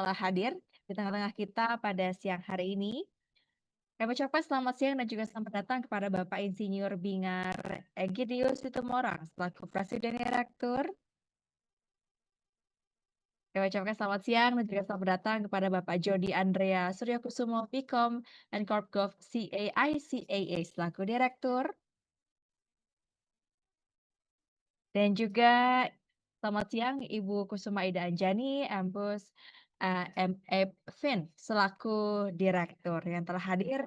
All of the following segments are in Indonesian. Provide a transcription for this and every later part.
telah hadir di tengah-tengah kita pada siang hari ini. Kami ucapkan selamat siang dan juga selamat datang kepada Bapak Insinyur Bingar Egidius Situmorang selaku Presiden Direktur. Kami ucapkan selamat siang dan juga selamat datang kepada Bapak Jody Andrea Suryakusumo Vkom and Corpgov CAICAA selaku Direktur. Dan juga selamat siang Ibu Kusuma Ida Anjani, Ambus MF selaku Direktur yang telah hadir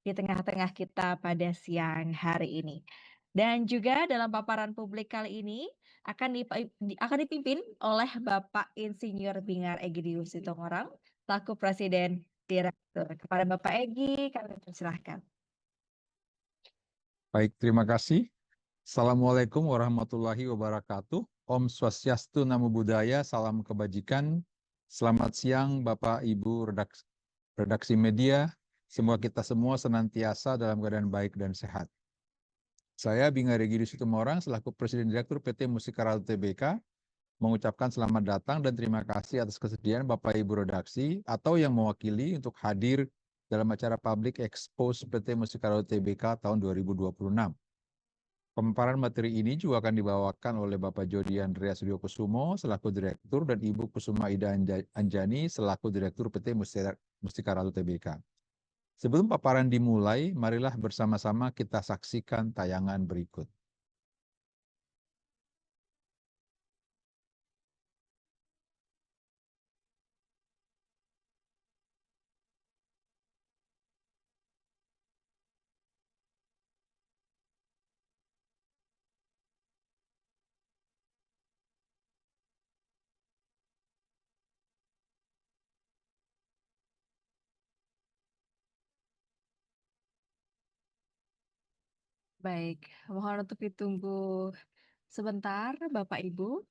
di tengah-tengah kita pada siang hari ini. Dan juga dalam paparan publik kali ini akan dipimpin oleh Bapak Insinyur Bingar Egidius Situmorang selaku Presiden Direktur. Kepada Bapak Egi, kami persilahkan. Baik, terima kasih. Assalamualaikum warahmatullahi wabarakatuh. Om Swastiastu, Namo Buddhaya, salam kebajikan. Selamat siang Bapak Ibu redaksi media. Semoga kita semua senantiasa dalam keadaan baik dan sehat. Saya Bingar Egidius Situmorang selaku Presiden Direktur PT Mustika Ratu Tbk mengucapkan selamat datang dan terima kasih atas kesediaan Bapak Ibu redaksi atau yang mewakili untuk hadir dalam acara Public Expose PT Mustika Ratu Tbk tahun 2026. Pemaparan materi ini juga akan dibawakan oleh Bapak Jody Andrea Suryakusumo selaku Direktur dan Ibu Kusuma Ida Anjani selaku Direktur PT Mustika Ratu Tbk. Sebelum paparan dimulai, marilah bersama-sama kita saksikan tayangan berikut. Baik, mohon untuk ditunggu sebentar Bapak Ibu.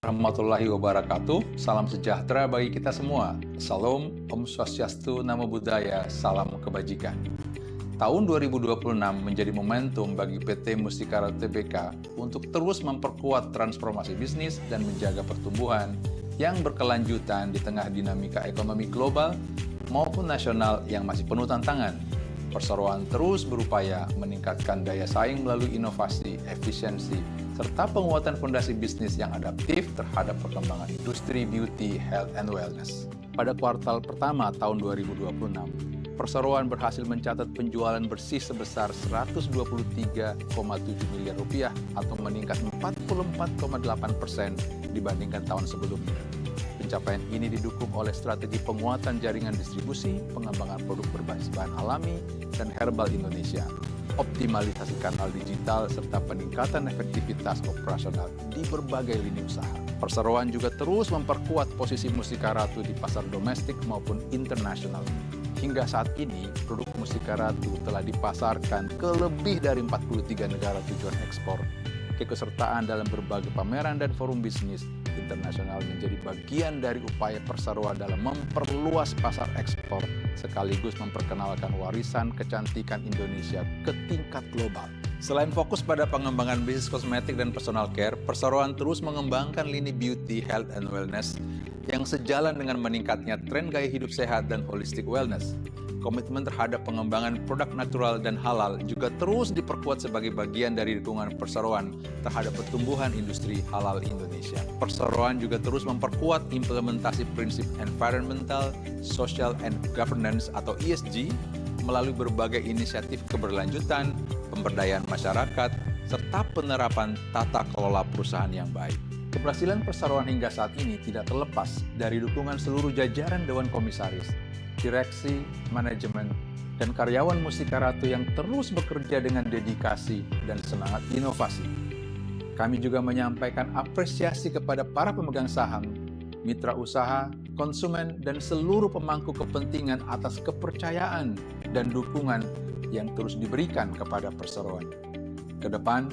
Warahmatullahi wabarakatuh. Salam sejahtera bagi kita semua. Salam, Om Swastiastu, Namo Buddhaya, salam kebajikan. Tahun 2026 menjadi momentum bagi PT Mustika Ratu Tbk untuk terus memperkuat transformasi bisnis dan menjaga pertumbuhan yang berkelanjutan di tengah dinamika ekonomi global maupun nasional yang masih penuh tantangan. Perseroan terus berupaya meningkatkan daya saing melalui inovasi, efisiensi, serta penguatan fondasi bisnis yang adaptif terhadap perkembangan industri beauty, health, and wellness. Pada kuartal pertama tahun 2026, Perseroan berhasil mencatat penjualan bersih sebesar 123,7 miliar rupiah atau meningkat 44,8% dibandingkan tahun sebelumnya. Pencapaian ini didukung oleh strategi penguatan jaringan distribusi, pengembangan produk berbasis bahan alami, dan herbal Indonesia, optimalisasi kanal digital, serta peningkatan efektivitas operasional di berbagai lini usaha. Perseroan juga terus memperkuat posisi Mustika Ratu di pasar domestik maupun internasional. Hingga saat ini, produk Mustika Ratu telah dipasarkan ke lebih dari 43 negara tujuan ekspor. Keikutsertaan dalam berbagai pameran dan forum bisnis internasional menjadi bagian dari upaya Perseroan dalam memperluas pasar ekspor sekaligus memperkenalkan warisan kecantikan Indonesia ke tingkat global. Selain fokus pada pengembangan bisnis kosmetik dan personal care, Perseroan terus mengembangkan lini beauty, health, and wellness yang sejalan dengan meningkatnya tren gaya hidup sehat dan holistic wellness. Komitmen terhadap pengembangan produk natural dan halal juga terus diperkuat sebagai bagian dari dukungan Perseroan terhadap pertumbuhan industri halal Indonesia. Perseroan juga terus memperkuat implementasi prinsip environmental, social, and governance atau ESG melalui berbagai inisiatif keberlanjutan, pemberdayaan masyarakat, serta penerapan tata kelola perusahaan yang baik. Keberhasilan Perseroan hingga saat ini tidak terlepas dari dukungan seluruh jajaran Dewan Komisaris, direksi, manajemen, dan karyawan Mustika Ratu yang terus bekerja dengan dedikasi dan semangat inovasi. Kami juga menyampaikan apresiasi kepada para pemegang saham, mitra usaha, konsumen, dan seluruh pemangku kepentingan atas kepercayaan dan dukungan yang terus diberikan kepada Perseroan. Ke depan,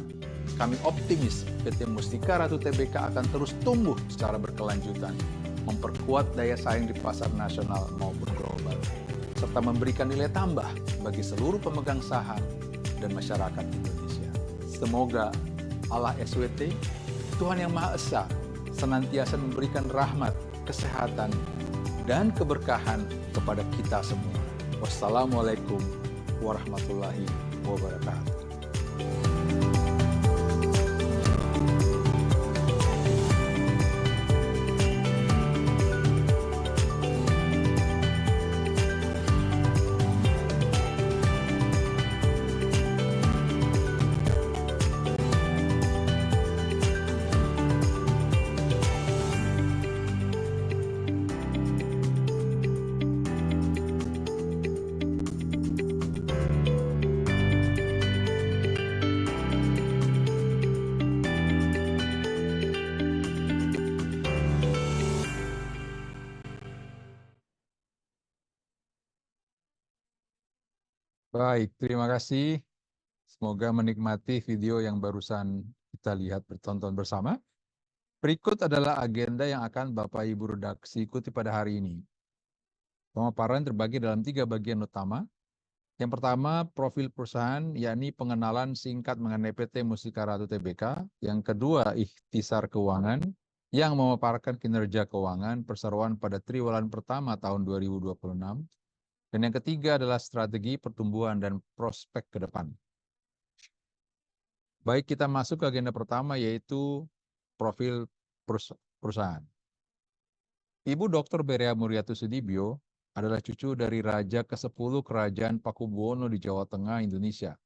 kami optimis PT Mustika Ratu Tbk akan terus tumbuh secara berkelanjutan, memperkuat daya saing di pasar nasional maupun global. serta memberikan nilai tambah bagi seluruh pemegang saham dan masyarakat Indonesia. Semoga Allah SWT, Tuhan Yang Maha Esa, senantiasa memberikan rahmat, kesehatan, dan keberkahan kepada kita semua. Wassalamualaikum warahmatullahi wabarakatuh. Baik, terima kasih. Semoga menikmati video yang barusan kita lihat bertonton bersama. Berikut adalah agenda yang akan Bapak Ibu redaksi ikuti pada hari ini. Pemaparan terbagi dalam 3 bagian utama. Yang pertama, profil perusahaan, yakni pengenalan singkat mengenai PT Mustika Ratu Tbk. Yang kedua, ikhtisar keuangan, yang memaparkan kinerja keuangan perseroan pada triwulan pertama tahun 2026. Dan yang ketiga adalah strategi pertumbuhan dan prospek ke depan. Baik, kita masuk ke agenda pertama, yaitu profil perusahaan. Ibu Dr. Berea Muriatu Sudibyo adalah cucu dari Raja ke-10 Kerajaan Pakubuwono di Jawa Tengah, Indonesia.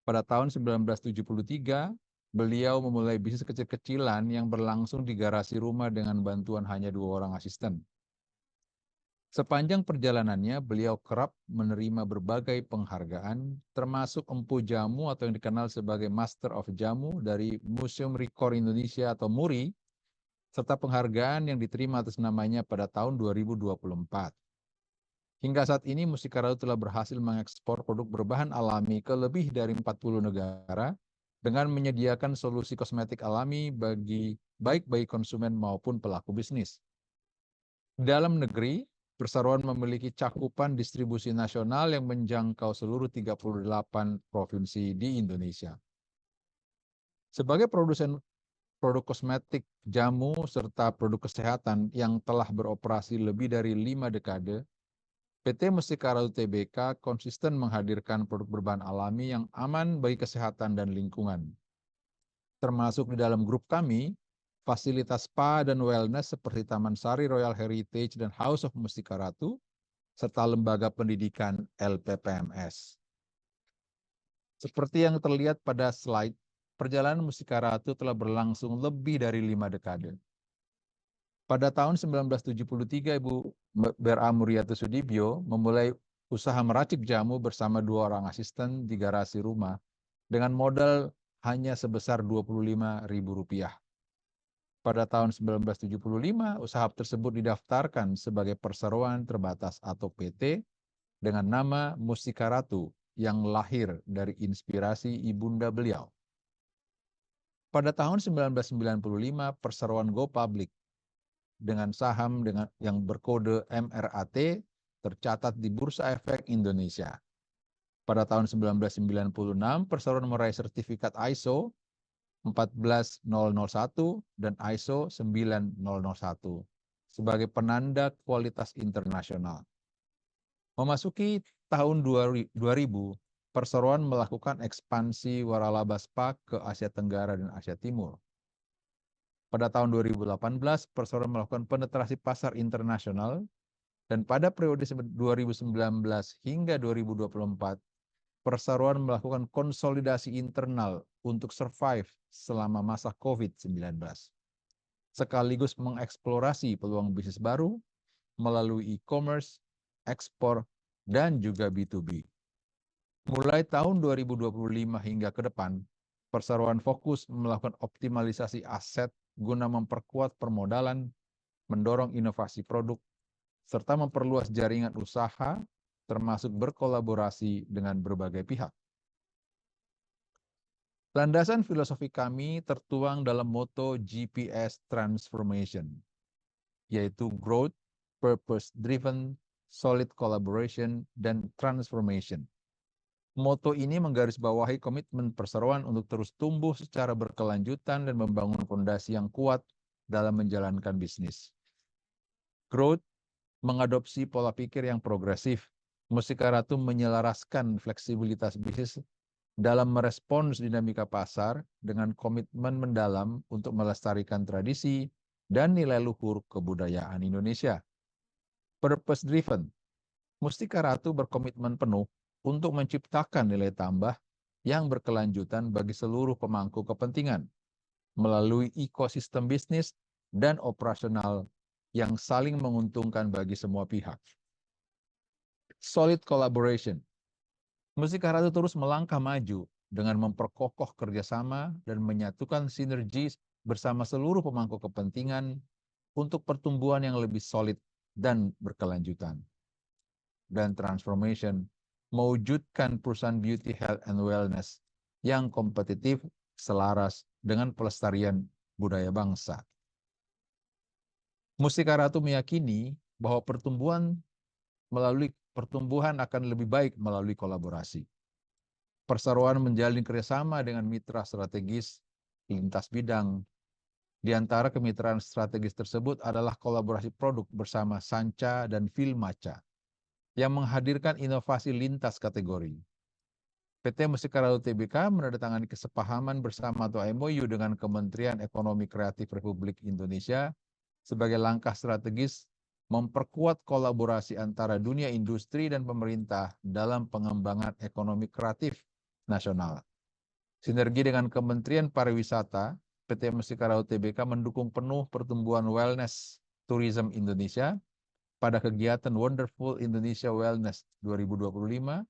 Pada tahun 1973, beliau memulai bisnis kecil-kecilan yang berlangsung di garasi rumah dengan bantuan hanya 2 orang asisten. Sepanjang perjalanannya, beliau kerap menerima berbagai penghargaan, termasuk Empu Jamu atau yang dikenal sebagai Master of Jamu dari Museum Rekor Indonesia atau MURI, serta penghargaan yang diterima atas namanya pada tahun 2024. Hingga saat ini, Mustika Ratu telah berhasil mengekspor produk berbahan alami ke lebih dari 40 negara dengan menyediakan solusi kosmetik alami baik bagi konsumen maupun pelaku bisnis. Dalam negeri, perseroan memiliki cakupan distribusi nasional yang menjangkau seluruh 38 provinsi di Indonesia. Sebagai produsen produk kosmetik, jamu, serta produk kesehatan yang telah beroperasi lebih dari 5 dekade, PT Mustika Ratu Tbk konsisten menghadirkan produk berbahan alami yang aman bagi kesehatan dan lingkungan. Termasuk di dalam grup kami, fasilitas spa dan wellness seperti Taman Sari Royal Heritage dan House of Mustika Ratu, serta lembaga pendidikan LPPMS. Seperti yang terlihat pada slide, perjalanan Mustika Ratu telah berlangsung lebih dari 5 dekade. Pada tahun 1973, Ibu Berea Muriatu Sudibyo memulai usaha meracik jamu bersama 2 orang asisten di garasi rumah dengan modal hanya sebesar Rp25.000. Pada tahun 1975, usaha tersebut didaftarkan sebagai perseroan terbatas atau PT dengan nama Mustika Ratu yang lahir dari inspirasi ibunda beliau. Pada tahun 1995, perseroan Go Public dengan saham yang berkode MRAT tercatat di Bursa Efek Indonesia. Pada tahun 1996, perseroan meraih sertifikat ISO 14001 dan ISO 9001 sebagai penanda kualitas internasional. Memasuki tahun 2000, perseroan melakukan ekspansi waralaba spa ke Asia Tenggara dan Asia Timur. Pada tahun 2018, perseroan melakukan penetrasi pasar internasional, dan pada periode 2019 hingga 2024, perseroan melakukan konsolidasi internal untuk survive selama masa COVID-19, sekaligus mengeksplorasi peluang bisnis baru melalui e-commerce, ekspor, dan juga B2B. Mulai tahun 2025 hingga ke depan, perseroan fokus melakukan optimalisasi aset guna memperkuat permodalan, mendorong inovasi produk, serta memperluas jaringan usaha, termasuk berkolaborasi dengan berbagai pihak. Landasan filosofi kami tertuang dalam moto GPS Transformation, yaitu Growth, Purpose Driven, solid collaboration, dan transformation. Moto ini menggarisbawahi komitmen perseroan untuk terus tumbuh secara berkelanjutan dan membangun fondasi yang kuat dalam menjalankan bisnis. Growth mengadopsi pola pikir yang progresif. Mustika Ratu menyelaraskan fleksibilitas bisnis dalam merespons dinamika pasar dengan komitmen mendalam untuk melestarikan tradisi dan nilai luhur kebudayaan Indonesia. Purpose driven, Mustika Ratu berkomitmen penuh untuk menciptakan nilai tambah yang berkelanjutan bagi seluruh pemangku kepentingan melalui ekosistem bisnis dan operasional yang saling menguntungkan bagi semua pihak. Solid collaboration, Mustika Ratu terus melangkah maju dengan memperkokoh kerjasama dan menyatukan sinergi bersama seluruh pemangku kepentingan untuk pertumbuhan yang lebih solid dan berkelanjutan. Dan transformation, mewujudkan perusahaan beauty, health, and wellness yang kompetitif, selaras dengan pelestarian budaya bangsa. Mustika Ratu meyakini bahwa pertumbuhan akan lebih baik melalui kolaborasi. Perseroan menjalin kerjasama dengan mitra strategis lintas bidang. Di antara kemitraan strategis tersebut adalah kolaborasi produk bersama Sanca dan Filmaca yang menghadirkan inovasi lintas kategori. PT Mustika Ratu Tbk menandatangani kesepahaman bersama atau MOU dengan Kementerian Ekonomi Kreatif Republik Indonesia sebagai langkah strategis memperkuat kolaborasi antara dunia industri dan pemerintah dalam pengembangan ekonomi kreatif nasional. Sinergi dengan Kementerian Pariwisata, PT Mustika Ratu Tbk mendukung penuh pertumbuhan wellness tourism Indonesia pada kegiatan Wonderful Indonesia Wellness 2025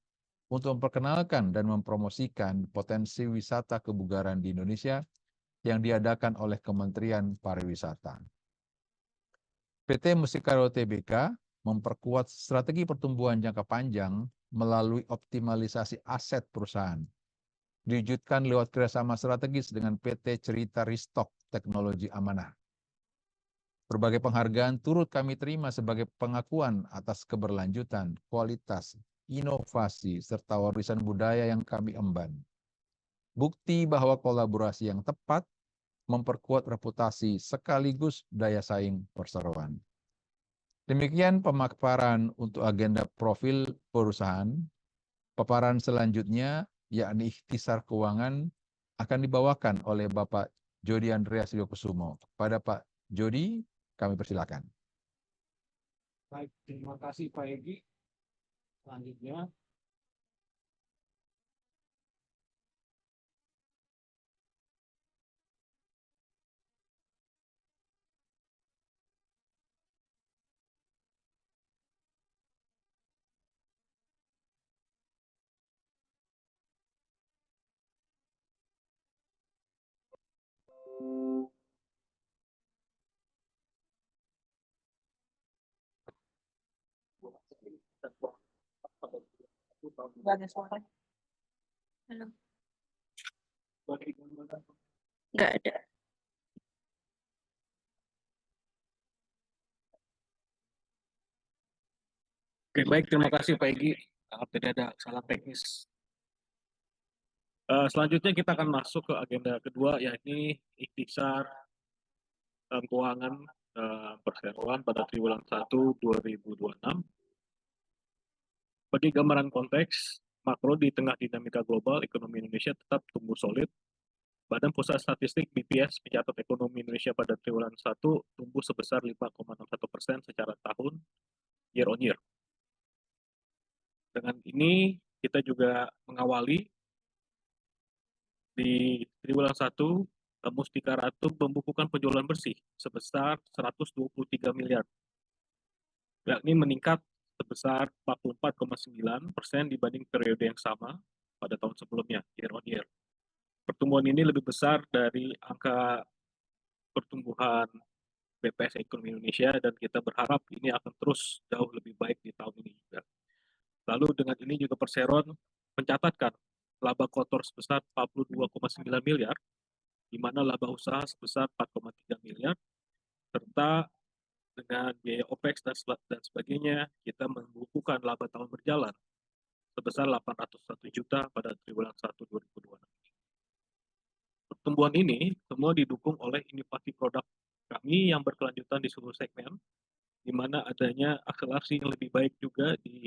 untuk memperkenalkan dan mempromosikan potensi wisata kebugaran di Indonesia yang diadakan oleh Kementerian Pariwisata. PT Mustika Ratu Tbk memperkuat strategi pertumbuhan jangka panjang melalui optimalisasi aset perusahaan. Diwujudkan lewat kerjasama strategis dengan PT Cerita Restock Teknologi Amanah. Berbagai penghargaan turut kami terima sebagai pengakuan atas keberlanjutan, kualitas, inovasi, serta warisan budaya yang kami emban. Bukti bahwa kolaborasi yang tepat memperkuat reputasi sekaligus daya saing perseroan. Demikian pemaparan untuk agenda profil perusahaan. Paparan selanjutnya, yakni ikhtisar keuangan, akan dibawakan oleh Bapak Jody Andreas Yokusumo. Pada Pak Jody, kami persilakan. Baik, terima kasih Pak Egy. Selanjutnya, Nggak ada suara. Halo. Nggak ada. Oke, baik, terima kasih Pak Egy. Tidak ada salah teknis. Selanjutnya kita akan masuk ke agenda kedua, yakni ikhtisar keuangan perseroan pada triwulan 1 2026. Bagi gambaran konteks makro di tengah dinamika global, ekonomi Indonesia tetap tumbuh solid. Badan Pusat Statistik BPS mencatat ekonomi Indonesia pada triwulan 1 tumbuh sebesar 5,61% secara tahun year on year. Dengan ini kita juga mengawali di triwulan 1 Mustika Ratu membukukan penjualan bersih sebesar 123 miliar, yakni meningkat sebesar 44,9% dibanding periode yang sama pada tahun sebelumnya, year on year. Pertumbuhan ini lebih besar dari angka pertumbuhan BPS Ekonomi Indonesia dan kita berharap ini akan terus jauh lebih baik di tahun ini juga. Lalu dengan ini juga Perseroan mencatatkan laba kotor sebesar 42,9 miliar, di mana laba usaha sebesar 4,3 miliar, serta dengan biaya OPEX dan sebagainya, kita membukukan laba tahun berjalan sebesar 801 juta pada triwulan 1 2026. Pertumbuhan ini semua didukung oleh inovasi produk kami yang berkelanjutan di seluruh segmen, di mana adanya akselerasi yang lebih baik juga di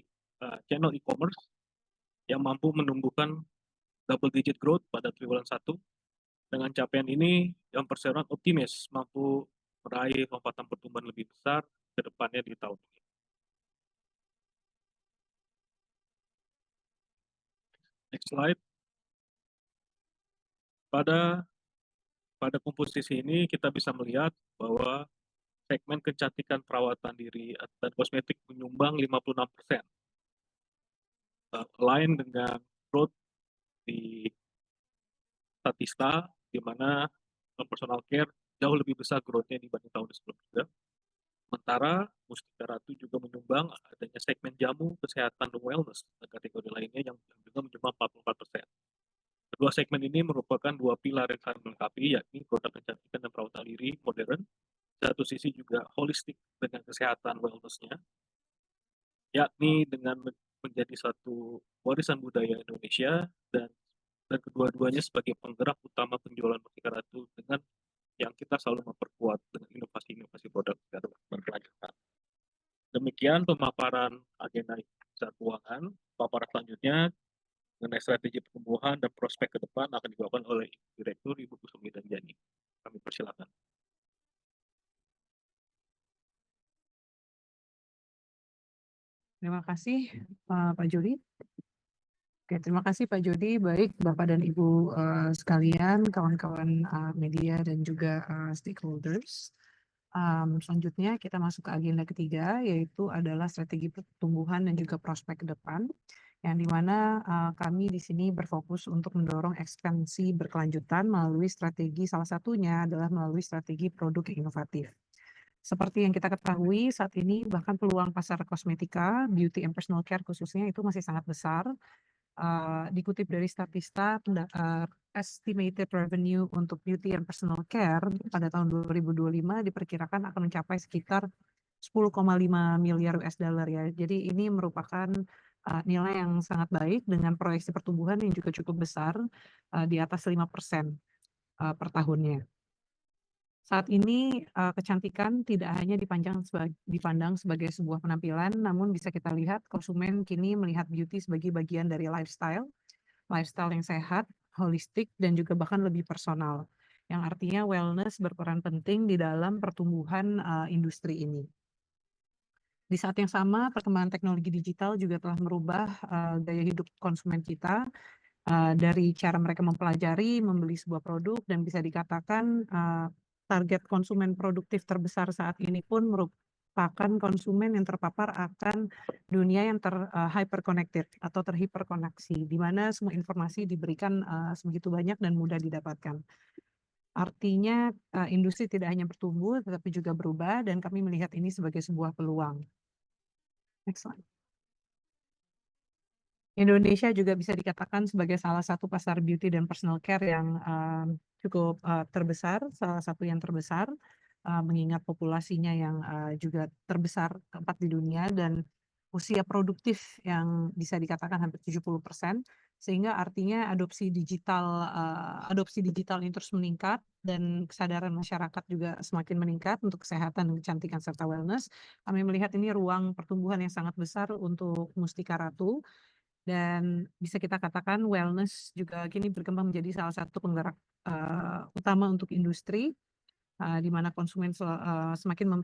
channel e-commerce yang mampu menumbuhkan double digit growth pada triwulan 1. Dengan capaian ini, yang perseroan optimis mampu meraih lompatan pertumbuhan lebih besar ke depannya di tahun ini. Next slide. Pada komposisi ini kita bisa melihat bahwa segmen kecantikan perawatan diri dan kosmetik menyumbang 56%. Lain dengan growth di Statista, di mana personal care jauh lebih besar growth-nya dibanding tahun sebelumnya. Sementara Mustika Ratu juga menyumbang adanya segmen jamu, kesehatan, dan wellness dan kategori lainnya yang juga menyumbang 44%. Kedua segmen ini merupakan dua pilar yang saling melengkapi, yakni produk kecantikan dan perawatan diri modern. Satu sisi juga holistik dengan kesehatan wellness-nya, yakni dengan menjadi satu warisan budaya Indonesia dan kedua-duanya sebagai penggerak utama penjualan Mustika Ratu dengan yang kita selalu memperkuat dengan inovasi-inovasi produk yang berkelanjutan. Demikian pemaparan agenda besar keuangan. Paparan selanjutnya mengenai strategi pertumbuhan dan prospek ke depan akan dibawakan oleh Direktur Ibu Kusuma Ida Anjani. Kami persilakan. Terima kasih Pak Jody. Oke, terima kasih Pak Jody. Baik Bapak dan Ibu sekalian, kawan-kawan media dan juga stakeholders. Selanjutnya kita masuk ke agenda ketiga, yaitu adalah strategi pertumbuhan dan juga prospek ke depan, yang dimana kami di sini berfokus untuk mendorong ekspansi berkelanjutan melalui strategi, salah satunya adalah melalui strategi produk inovatif. Seperti yang kita ketahui saat ini bahkan peluang pasar kosmetika, beauty and personal care khususnya itu masih sangat besar. Dikutip dari Statista, estimated revenue untuk beauty and personal care pada tahun 2025 diperkirakan akan mencapai sekitar 10,5 miliar US dollar ya. Jadi ini merupakan nilai yang sangat baik dengan proyeksi pertumbuhan yang juga cukup besar di atas 5% per tahunnya. Saat ini kecantikan tidak hanya dipandang sebagai sebuah penampilan, namun bisa kita lihat konsumen kini melihat beauty sebagai bagian dari lifestyle yang sehat, holistik, dan juga bahkan lebih personal. Yang artinya wellness berperan penting di dalam pertumbuhan industri ini. Di saat yang sama, perkembangan teknologi digital juga telah merubah gaya hidup konsumen kita dari cara mereka mempelajari, membeli sebuah produk, dan bisa dikatakan target konsumen produktif terbesar saat ini pun merupakan konsumen yang terpapar akan dunia yang hyper connected atau terhiperkoneksi, di mana semua informasi diberikan sebegitu banyak dan mudah didapatkan. Artinya industri tidak hanya bertumbuh tetapi juga berubah, dan kami melihat ini sebagai sebuah peluang. Next slide. Indonesia juga bisa dikatakan sebagai salah satu pasar beauty dan personal care yang cukup terbesar, salah satu yang terbesar, mengingat populasinya yang juga terbesar keempat di dunia dan usia produktif yang bisa dikatakan hampir 70%, sehingga artinya adopsi digital ini terus meningkat dan kesadaran masyarakat juga semakin meningkat untuk kesehatan, kecantikan, serta wellness. Kami melihat ini ruang pertumbuhan yang sangat besar untuk Mustika Ratu. Dan bisa kita katakan wellness juga kini berkembang menjadi salah satu penggerak utama untuk industri, di mana konsumen semakin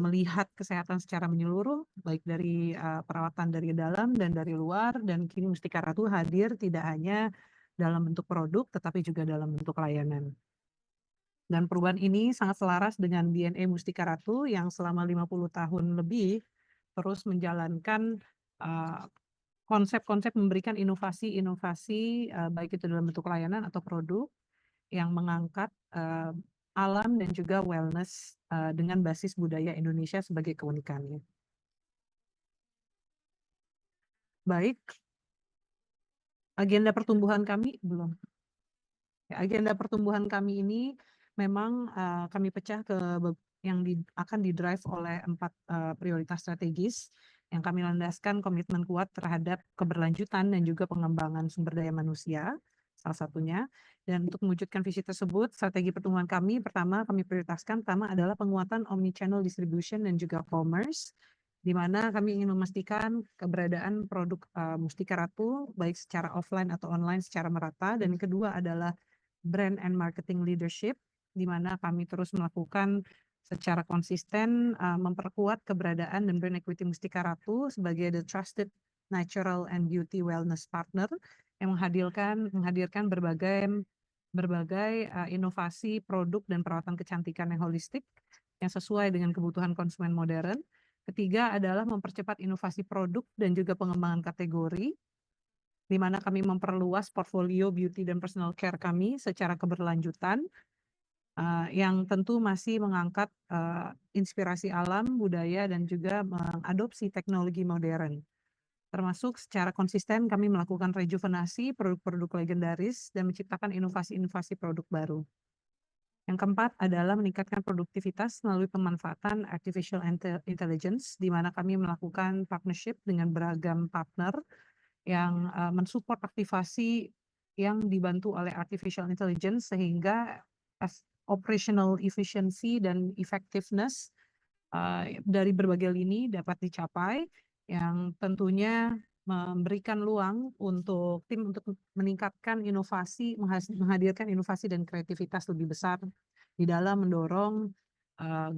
melihat kesehatan secara menyeluruh, baik dari perawatan dari dalam dan dari luar, dan kini Mustika Ratu hadir tidak hanya dalam bentuk produk, tetapi juga dalam bentuk layanan. Dan perubahan ini sangat selaras dengan DNA Mustika Ratu yang selama 50 tahun lebih terus menjalankan konsep-konsep memberikan inovasi-inovasi baik itu dalam bentuk layanan atau produk yang mengangkat alam dan juga wellness dengan basis budaya Indonesia sebagai keunikannya. Baik, agenda pertumbuhan kami belum. Agenda pertumbuhan kami ini memang kami pecah ke yang akan di-drive oleh 4 prioritas strategis yang kami landaskan komitmen kuat terhadap keberlanjutan dan juga pengembangan sumber daya manusia, salah satunya. Dan untuk mewujudkan visi tersebut, strategi pertumbuhan kami kami prioritaskan pertama adalah penguatan omnichannel distribution dan juga commerce, di mana kami ingin memastikan keberadaan produk Mustika Ratu baik secara offline atau online secara merata. Dan kedua adalah brand and marketing leadership, di mana kami terus melakukan secara konsisten memperkuat keberadaan dan brand equity Mustika Ratu sebagai the trusted natural and beauty wellness partner yang menghadirkan berbagai inovasi produk dan perawatan kecantikan yang holistik yang sesuai dengan kebutuhan konsumen modern. Ketiga adalah mempercepat inovasi produk dan juga pengembangan kategori, di mana kami memperluas portfolio beauty dan personal care kami secara keberlanjutan, yang tentu masih mengangkat inspirasi alam, budaya, dan juga mengadopsi teknologi modern. Termasuk secara konsisten kami melakukan rejuvenasi produk-produk legendaris dan menciptakan inovasi-inovasi produk baru. Yang keempat adalah meningkatkan produktivitas melalui pemanfaatan artificial intelligence, di mana kami melakukan partnership dengan beragam partner yang mensupport aktivasi yang dibantu oleh artificial intelligence sehingga operational efficiency dan effectiveness dari berbagai lini dapat dicapai, yang tentunya memberikan ruang untuk tim untuk meningkatkan inovasi, menghadirkan inovasi dan kreativitas lebih besar di dalam mendorong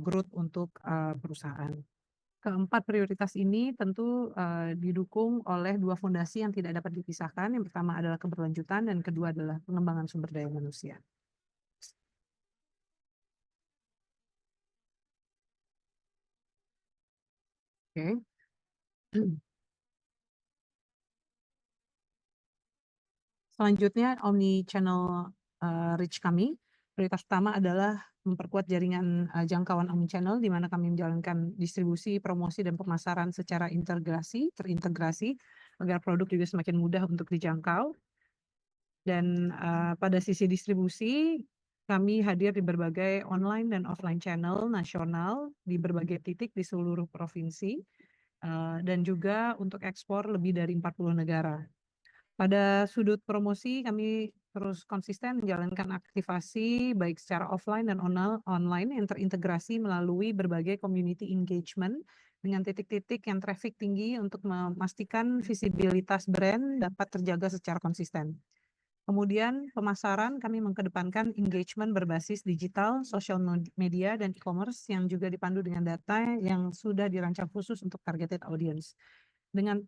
growth untuk perusahaan. Keempat prioritas ini tentu didukung oleh 2 fondasi yang tidak dapat dipisahkan. Yang pertama adalah keberlanjutan dan kedua adalah pengembangan sumber daya manusia. Oke. Selanjutnya omni-channel reach kami. Prioritas pertama adalah memperkuat jaringan jangkauan omni-channel, di mana kami menjalankan distribusi, promosi, dan pemasaran secara terintegrasi, agar produk juga semakin mudah untuk dijangkau. Dan pada sisi distribusi, kami hadir di berbagai online dan offline channel nasional di berbagai titik di seluruh provinsi, dan juga untuk ekspor lebih dari 40 negara. Pada sudut promosi, kami terus konsisten menjalankan aktivasi baik secara offline dan online yang terintegrasi melalui berbagai community engagement dengan titik-titik yang traffic tinggi untuk memastikan visibilitas brand dapat terjaga secara konsisten. Kemudian pemasaran, kami mengedepankan engagement berbasis digital, social media, dan e-commerce yang juga dipandu dengan data yang sudah dirancang khusus untuk targeted audience.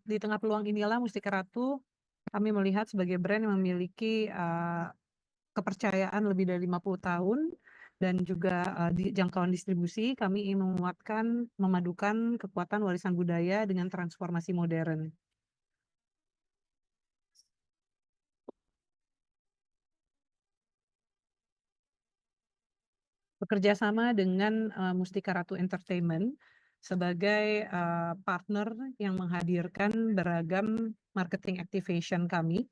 Di tengah peluang inilah Mustika Ratu kami melihat sebagai brand yang memiliki kepercayaan lebih dari 50 tahun dan juga jangkauan distribusi. Kami ingin memadukan kekuatan warisan budaya dengan transformasi modern. Bekerja sama dengan Mustika Ratu Entertainment sebagai partner yang menghadirkan beragam marketing activation kami.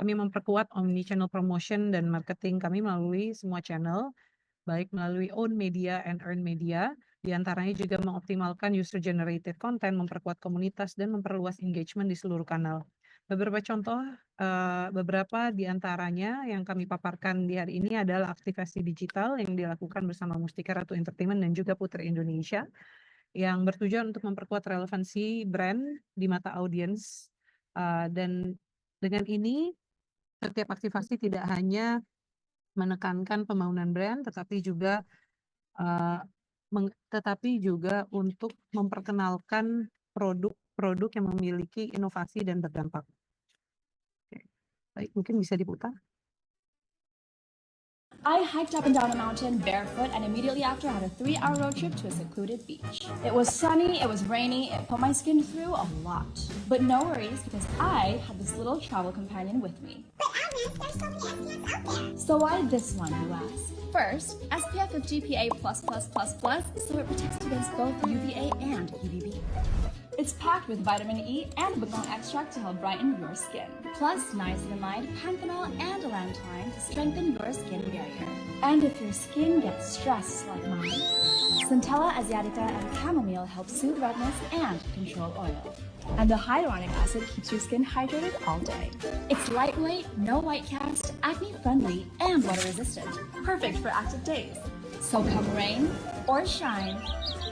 Kami memperkuat omni-channel promotion dan marketing kami melalui semua channel, baik melalui own media and earned media. Di antaranya juga mengoptimalkan user-generated content, memperkuat komunitas, dan memperluas engagement di seluruh kanal. Beberapa contoh, beberapa di antaranya yang kami paparkan di hari ini adalah aktivasi digital yang dilakukan bersama Mustika Ratu Entertainment dan juga Putri Indonesia, yang bertujuan untuk memperkuat relevansi brand di mata audiens. Dan dengan ini, setiap aktivasi tidak hanya menekankan pembangunan brand, tetapi juga untuk memperkenalkan produk-produk yang memiliki inovasi dan berdampak. Oke. Baik, mungkin bisa diputar. I hiked up and down a mountain barefoot, and immediately after I had a 3-hour road trip to a secluded beach. It was sunny, it was rainy, it put my skin through a lot. But no worries, because I had this little travel companion with me. But Agnes, there's so many SPFs out there. So why this one, you ask? First, SPF with GPA++++, so it protects against both UVA and UVB. It's packed with vitamin E and bengong extract to help brighten your skin. Plus niacinamide, panthenol, and allantoin to strengthen your skin barrier. And if your skin gets stressed like mine, Centella asiatica and chamomile help soothe redness and control oil. And the hyaluronic acid keeps your skin hydrated all day. It's lightweight, no white cast, acne-friendly, and water-resistant. Perfect for active days. So come rain or shine,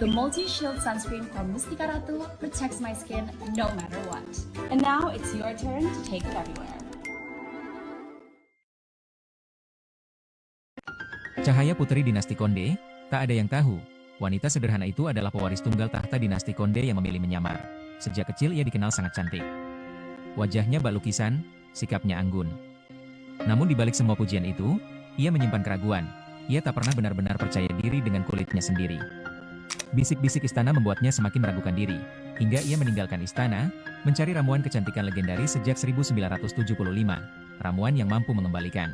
the Multi-Shield Sunscreen from Mustika Ratu protects my skin no matter what. And now it's your turn to take it everywhere. Cahaya putri dinasti Konde, tak ada yang tahu. Wanita sederhana itu adalah pewaris tunggal tahta dinasti Konde yang memilih menyamar. Sejak kecil ia dikenal sangat cantik. Wajahnya bak lukisan, sikapnya anggun. Namun di balik semua pujian itu, ia menyimpan keraguan. Ia tak pernah benar-benar percaya diri dengan kulitnya sendiri. Bisik-bisik istana membuatnya semakin meragukan diri. Hingga ia meninggalkan istana, mencari ramuan kecantikan legendaris sejak 1975. Ramuan yang mampu mengembalikan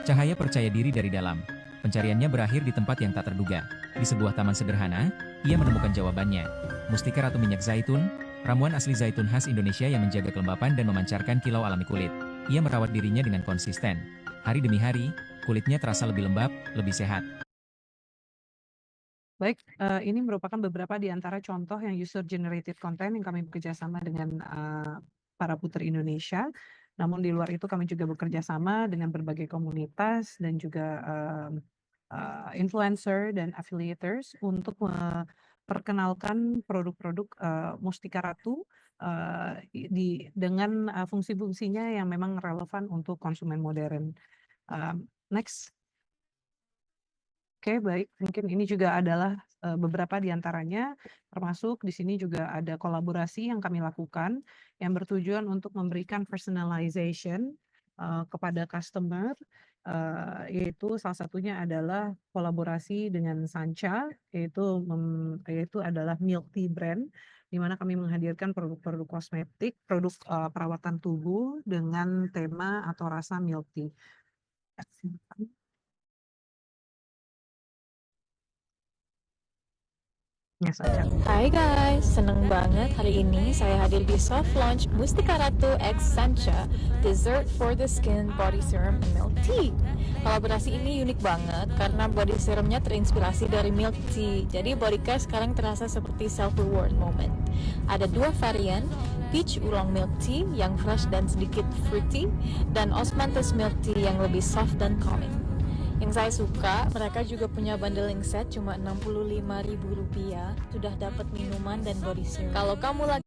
cahaya percaya diri dari dalam. Pencariannya berakhir di tempat yang tak terduga. Di sebuah taman sederhana, ia menemukan jawabannya. Mustika Ratu Minyak Zaitun, ramuan asli zaitun khas Indonesia yang menjaga kelembapan dan memancarkan kilau alami kulit. Ia merawat dirinya dengan konsisten. Hari demi hari, kulitnya terasa lebih lembab, lebih sehat. Baik, ini merupakan beberapa di antara contoh yang user-generated content yang kami bekerjasama dengan para putri Indonesia. Namun di luar itu kami juga bekerja sama dengan berbagai komunitas dan juga influencer dan affiliators untuk memperkenalkan produk-produk Mustika Ratu dengan fungsi-fungsinya yang memang relevan untuk konsumen modern. Next. Oke, baik. Mungkin ini juga adalah beberapa di antaranya, termasuk di sini juga ada kolaborasi yang kami lakukan yang bertujuan untuk memberikan personalization kepada customer, yaitu salah satunya adalah kolaborasi dengan Sancha, yaitu adalah milk tea brand, di mana kami menghadirkan produk-produk kosmetik, produk perawatan tubuh dengan tema atau rasa milk tea. Yes, Sancha. Hai guys, seneng banget hari ini saya hadir di soft launch Mustika Ratu X Sancha Dessert for the Skin Body Serum and Milk Tea. Kolaborasi ini unik banget karena body serumnya terinspirasi dari milk tea. Jadi body care sekarang terasa seperti self reward moment. Ada dua varian, peach oolong milk tea yang fresh dan sedikit fruity, dan osmanthus milk tea yang lebih soft dan calming. Yang saya suka, mereka juga punya bundling set cuma Rp65.000, sudah dapat minuman dan body serum. Kalau kamu lagi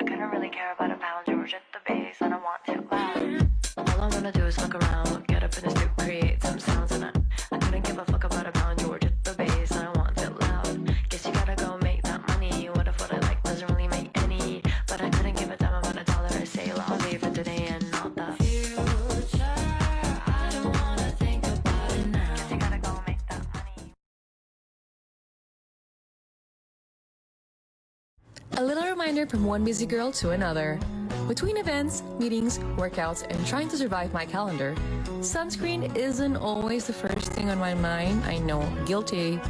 I don't really care about a pound, George at the base, I don't want it loud. All I'm gonna do is look around, get up in the stoop, create some sounds, and I couldn't give a fuck about a pound, George at the base, I don't want it loud. Guess you gotta go make that money, what if what I like doesn't really make any, but I couldn't give a damn about $1 a sale, I'll leave it today and not the future, I don't wanna think about it now. Guess you gotta go make that money. A little reminder from one busy girl to another. Between events, meetings, workouts, and trying to survive my calendar, sunscreen isn't always the first thing on my mind. I know, guilty.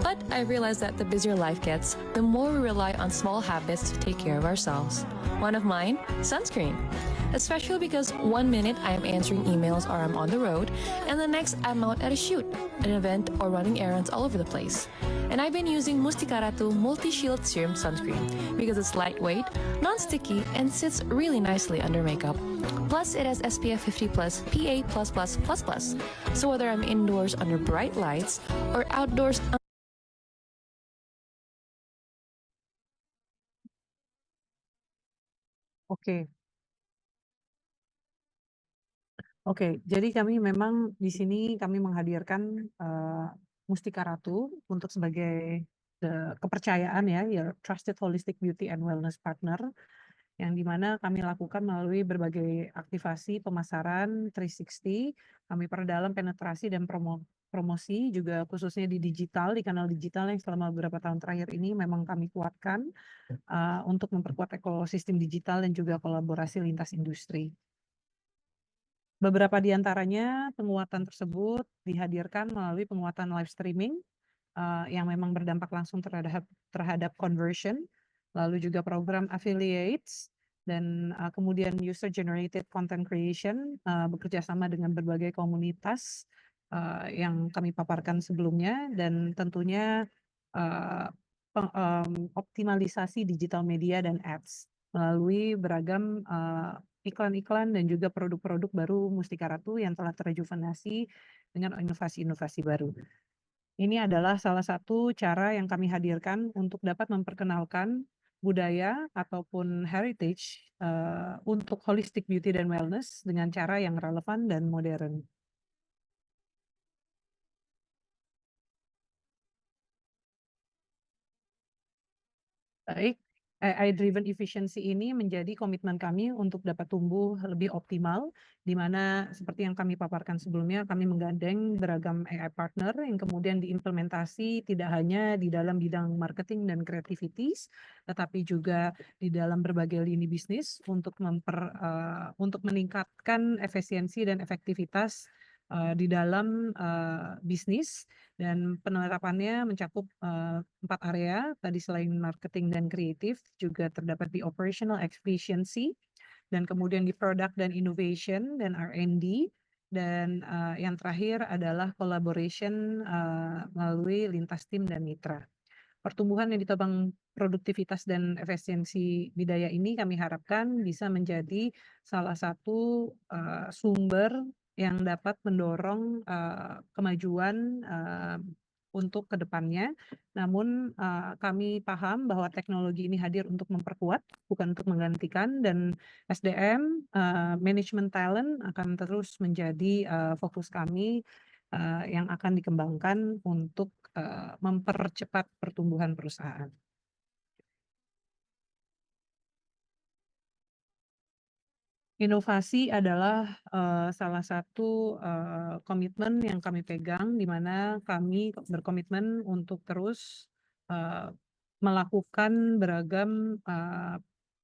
But I realize that the busier life gets, the more we rely on small habits to take care of ourselves. One of mine, sunscreen. Especially because 1 minute I am answering emails or I'm on the road, and the next I'm out at a shoot, an event, or running errands all over the place. And I've been using Mustika Ratu Multi-Shield Serum Sunscreen because it's lightweight, non-sticky, and sits really nicely under makeup. Plus, it has SPF 50+, PA+++++. So whether I'm indoors under bright lights or outdoors Oke. Oke, jadi kami memang di sini kami menghadirkan Mustika Ratu untuk sebagai kepercayaan ya trusted holistic beauty and wellness partner, yang dimana kami lakukan melalui berbagai aktivasi pemasaran 360. Kami perdalam penetrasi dan promosi juga khususnya di digital, di kanal digital yang selama beberapa tahun terakhir ini memang kami kuatkan untuk memperkuat ekosistem digital dan juga kolaborasi lintas industri. Beberapa di antaranya penguatan tersebut dihadirkan melalui penguatan live streaming yang memang berdampak langsung terhadap conversion, lalu juga program affiliates, dan kemudian user generated content creation bekerja sama dengan berbagai komunitas yang kami paparkan sebelumnya, dan tentunya optimalisasi digital media dan ads melalui beragam iklan-iklan dan juga produk-produk baru Mustika Ratu yang telah terrejuvenasi dengan inovasi-inovasi baru. Ini adalah salah satu cara yang kami hadirkan untuk dapat memperkenalkan budaya ataupun heritage untuk holistic beauty dan wellness dengan cara yang relevan dan modern. Baik, AI-driven efficiency ini menjadi komitmen kami untuk dapat tumbuh lebih optimal, di mana seperti yang kami paparkan sebelumnya, kami menggandeng beragam AI partner yang kemudian diimplementasi tidak hanya di dalam bidang marketing dan creativities, tetapi juga di dalam berbagai lini bisnis untuk meningkatkan efisiensi dan efektivitas di dalam bisnis, dan penerapannya mencakup 4 area. Tadi selain marketing dan kreatif juga terdapat di operational efficiency, dan kemudian di product dan innovation dan R&D, dan yang terakhir adalah collaboration melalui lintas tim dan mitra. Pertumbuhan yang ditopang produktivitas dan efisiensi bidaya ini kami harapkan bisa menjadi salah satu sumber yang dapat mendorong kemajuan untuk kedepannya. Namun kami paham bahwa teknologi ini hadir untuk memperkuat, bukan untuk menggantikan, dan SDM, management talent akan terus menjadi fokus kami yang akan dikembangkan untuk mempercepat pertumbuhan perusahaan. Inovasi adalah salah satu komitmen yang kami pegang, di mana kami berkomitmen untuk terus melakukan beragam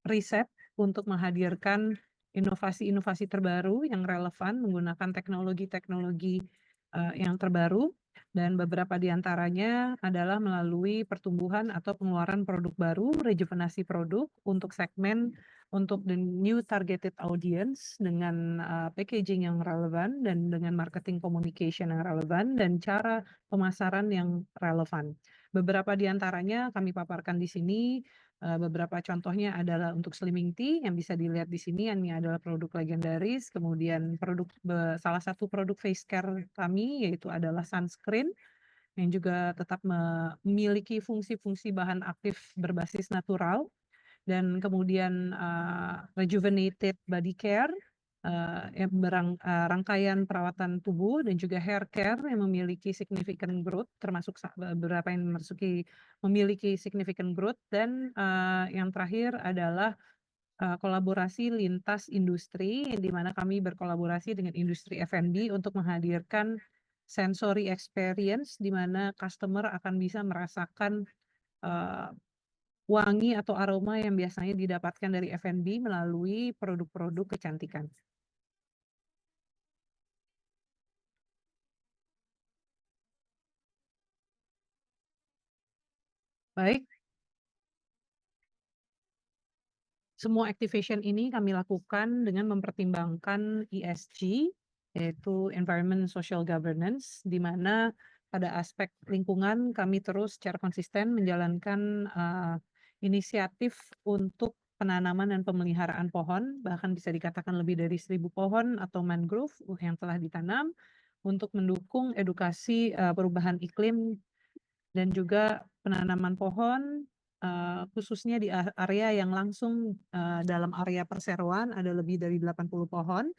riset untuk menghadirkan inovasi-inovasi terbaru yang relevan menggunakan teknologi-teknologi yang terbaru, dan beberapa di antaranya adalah melalui pertumbuhan atau pengeluaran produk baru, rejuvenasi produk untuk segmen untuk the new targeted audience dengan packaging yang relevan dan dengan marketing communication yang relevan dan cara pemasaran yang relevan. Beberapa di antaranya kami paparkan di sini. Beberapa contohnya adalah untuk Slimming Tea yang bisa dilihat di sini. Ini adalah produk legendaris. Kemudian salah satu produk face care kami yaitu adalah sunscreen yang juga tetap memiliki fungsi-fungsi bahan aktif berbasis natural. Dan kemudian rejuvenated body care, rangkaian perawatan tubuh dan juga hair care yang memiliki significant growth, termasuk beberapa yang memiliki significant growth, dan yang terakhir adalah kolaborasi lintas industri, di mana kami berkolaborasi dengan industri F&B untuk menghadirkan sensory experience, di mana customer akan bisa merasakan wangi atau aroma yang biasanya didapatkan dari F&B melalui produk-produk kecantikan. Baik. Semua activation ini kami lakukan dengan mempertimbangkan ESG, yaitu Environment Social Governance, di mana pada aspek lingkungan kami terus secara konsisten menjalankan inisiatif untuk penanaman dan pemeliharaan pohon, bahkan bisa dikatakan lebih dari 1.000 pohon atau mangrove yang telah ditanam untuk mendukung edukasi perubahan iklim dan juga penanaman pohon, khususnya di area yang langsung dalam area perseroan ada lebih dari 80 pohon,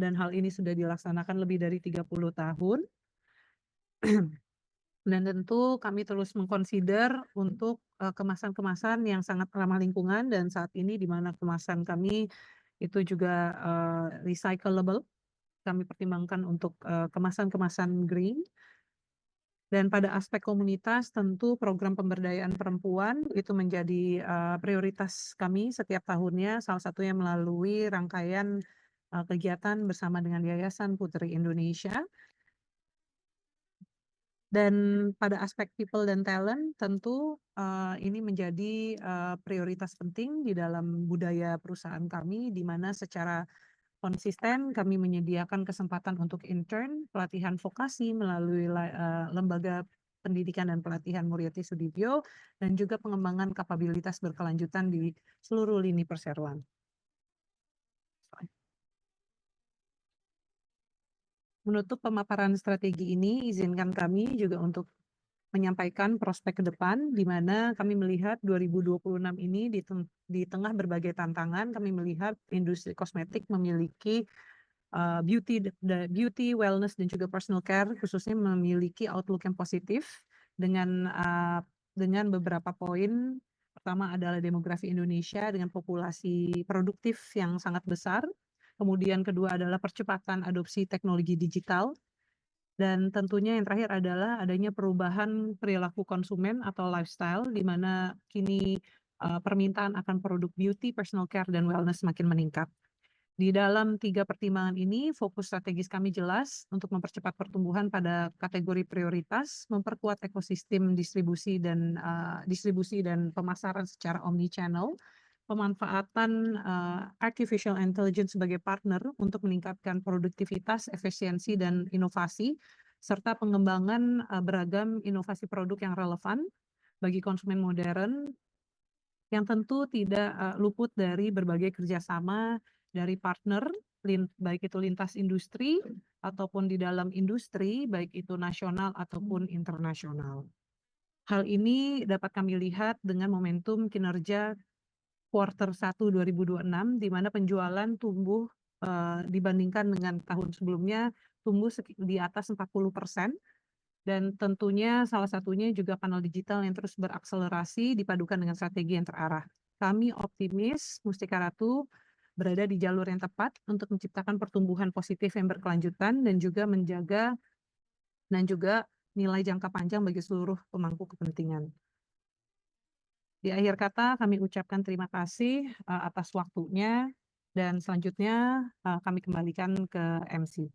dan hal ini sudah dilaksanakan lebih dari 30 tahun. Dan tentu kami terus mengconsider untuk kemasan-kemasan yang sangat ramah lingkungan, dan saat ini di mana kemasan kami itu juga recyclable, kami pertimbangkan untuk kemasan-kemasan green. Dan pada aspek komunitas tentu program pemberdayaan perempuan itu menjadi prioritas kami setiap tahunnya, salah satunya melalui rangkaian kegiatan bersama dengan Yayasan Putri Indonesia. Dan pada aspek people dan talent tentu ini menjadi prioritas penting di dalam budaya perusahaan kami, di mana secara konsisten kami menyediakan kesempatan untuk intern, pelatihan vokasi melalui lembaga pendidikan dan pelatihan Muriati Sudibyo, dan juga pengembangan kapabilitas berkelanjutan di seluruh lini perseroan. Menutup pemaparan strategi ini, izinkan kami juga untuk menyampaikan prospek ke depan, di mana kami melihat 2026 ini di tengah berbagai tantangan, kami melihat industri kosmetik memiliki beauty, wellness, dan juga personal care, khususnya memiliki outlook yang positif dengan beberapa poin. Pertama adalah demografi Indonesia dengan populasi produktif yang sangat besar. Kemudian kedua adalah percepatan adopsi teknologi digital. Dan tentunya yang terakhir adalah adanya perubahan perilaku konsumen atau lifestyle, di mana kini permintaan akan produk beauty, personal care, dan wellness semakin meningkat. Di dalam 3 pertimbangan ini, fokus strategis kami jelas untuk mempercepat pertumbuhan pada kategori prioritas, memperkuat ekosistem distribusi dan pemasaran secara omni-channel, pemanfaatan artificial intelligence sebagai partner untuk meningkatkan produktivitas, efisiensi, dan inovasi, serta pengembangan beragam inovasi produk yang relevan bagi konsumen modern, yang tentu tidak luput dari berbagai kerjasama dari partner, baik itu lintas industri ataupun di dalam industri, baik itu nasional ataupun internasional. Hal ini dapat kami lihat dengan momentum kinerja kuartal 1 2026, di mana penjualan tumbuh dibandingkan dengan tahun sebelumnya tumbuh di atas 40%, dan tentunya salah satunya juga kanal digital yang terus berakselerasi dipadukan dengan strategi yang terarah. Kami optimis Mustika Ratu berada di jalur yang tepat untuk menciptakan pertumbuhan positif yang berkelanjutan dan juga menjaga nilai jangka panjang bagi seluruh pemangku kepentingan. Di akhir kata, kami ucapkan terima kasih atas waktunya, dan selanjutnya kami kembalikan ke MC.